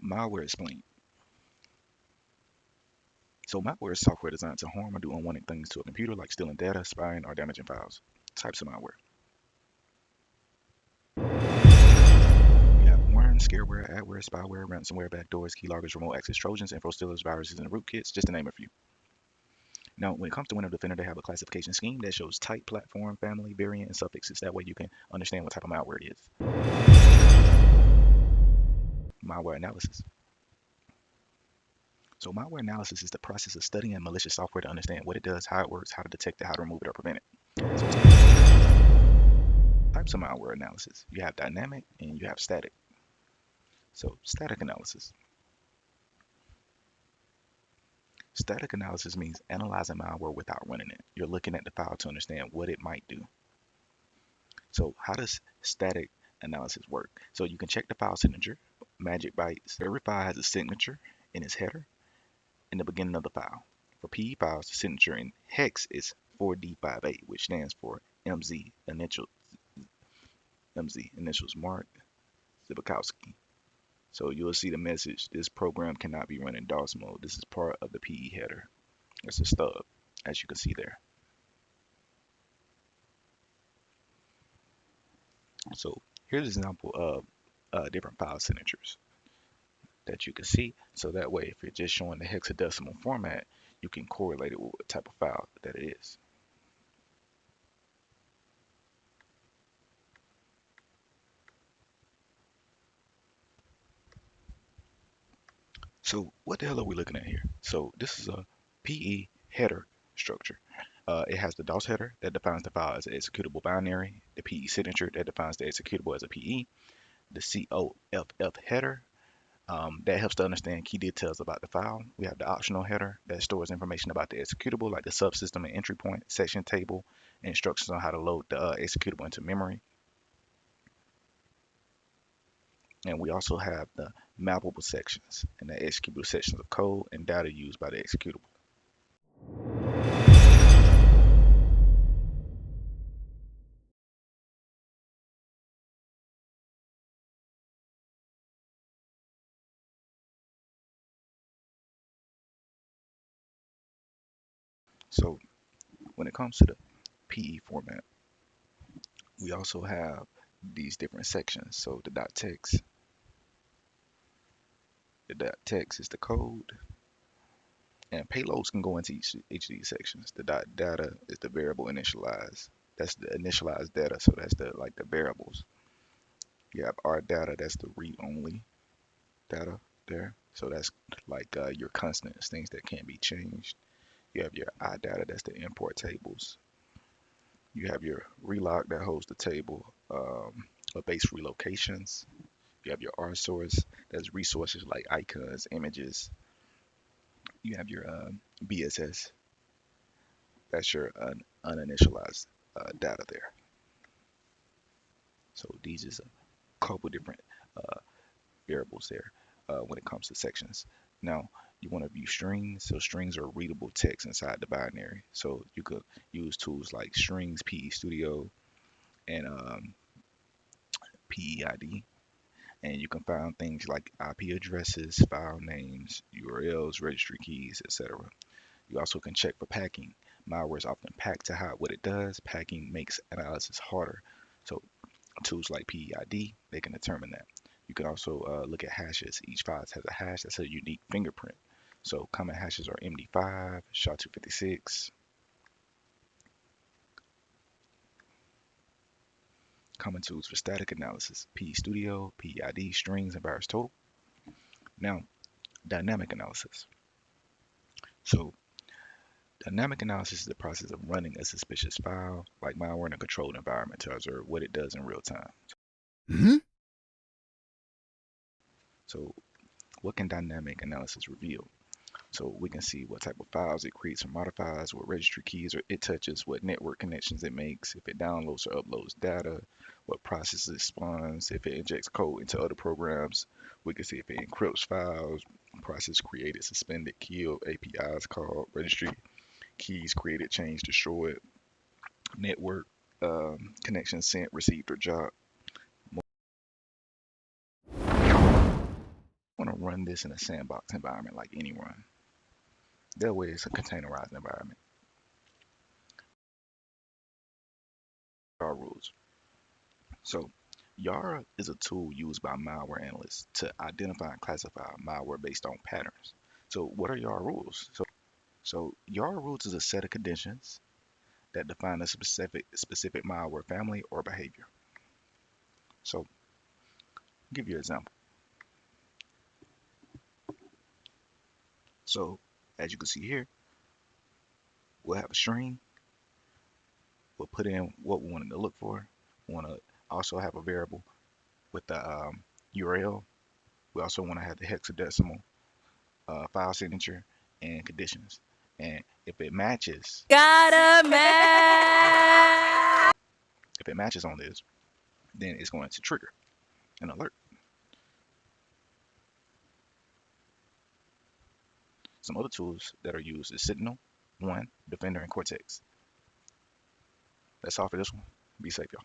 Malware explained. So malware is software designed to harm or do unwanted things to a computer, like stealing data, spying, or damaging files. Types of malware. You have worms, scareware, adware, spyware, ransomware, backdoors, keyloggers, remote access trojans, info stealers, viruses, and rootkits, just to name a few. Now, when it comes to Windows Defender, they have a classification scheme that shows type, platform, family, variant, and suffixes. That way you can understand what type of malware it is. Malware analysis. So malware analysis is the process of studying malicious software to understand what it does, how it works, how to detect it, how to remove it or prevent it. So types of malware analysis. You have dynamic and you have static. So static analysis. Static analysis means analyzing malware without running it. You're looking at the file to understand what it might do. So how does static analysis work? So you can check the file signature, magic bytes. Every file has a signature in its header in the beginning of the file. For PE files, the signature in hex is 4D58, which stands for MZ initials Mark Zibikowski. So you'll see the message, this program cannot be run in DOS mode. This is part of the PE header. It's a stub, as you can see there. So here's an example of different file signatures that you can see. So that way, if it's just showing the hexadecimal format, you can correlate it with what type of file that it is. So what the hell are we looking at here? So this is a PE header structure. It has the DOS header that defines the file as an executable binary, the PE signature that defines the executable as a PE, the COFF header that helps to understand key details about the file. We have the optional header that stores information about the executable, like the subsystem and entry point, section table, and instructions on how to load the executable into memory. And we also have the mappable sections and the executable sections of code and data used by the executable. So when it comes to the PE format, we also have these different sections. So the .text, the .text is the code, and payloads can go into each of these sections. The .data is the variable initialized. That's the initialized data, so that's the variables. You have R data, that's the read-only data there. So that's like your constants, things that can't be changed. You have your I data, that's the import tables. You have your relog that holds the table of base relocations. You have your R source, that's resources like icons, images. You have your BSS, that's your uninitialized data there. So these is a couple different variables there when it comes to sections. Now you want to view strings. So strings are readable text inside the binary. So you could use tools like strings, PE Studio, and PEiD. And you can find things like IP addresses, file names, URLs, registry keys, etc. You also can check for packing. Malware is often packed to hide what it does. Packing makes analysis harder. So tools like PEiD, they can determine that. You can also look at hashes. Each file has a hash that's a unique fingerprint. So common hashes are MD5, SHA-256. Common tools for static analysis, PE Studio, PEiD, strings, and VirusTotal. Now, dynamic analysis. So dynamic analysis is the process of running a suspicious file, like malware, in a controlled environment to observe what it does in real time. So what can dynamic analysis reveal? So we can see what type of files it creates or modifies, what registry keys or it touches, what network connections it makes, if it downloads or uploads data, what processes it spawns, if it injects code into other programs. We can see if it encrypts files, process created, suspended, killed, APIs called, registry keys created, changed, destroyed, network connection sent, received, or dropped. I want to run this in a sandbox environment like any run. That way it's a containerized environment. YARA rules. So YARA is a tool used by malware analysts to identify and classify malware based on patterns. So what are YARA rules? So YARA rules is a set of conditions that define a specific malware family or behavior. So I'll give you an example. So as you can see here, we'll have a string. We'll put in what we wanted to look for. We want to also have a variable with the URL. We also want to have the hexadecimal file signature and conditions. And if it matches, if it matches on this, then it's going to trigger an alert. Some other tools that are used is Sentinel, One, Defender, and Cortex. That's all for this one. Be safe, y'all.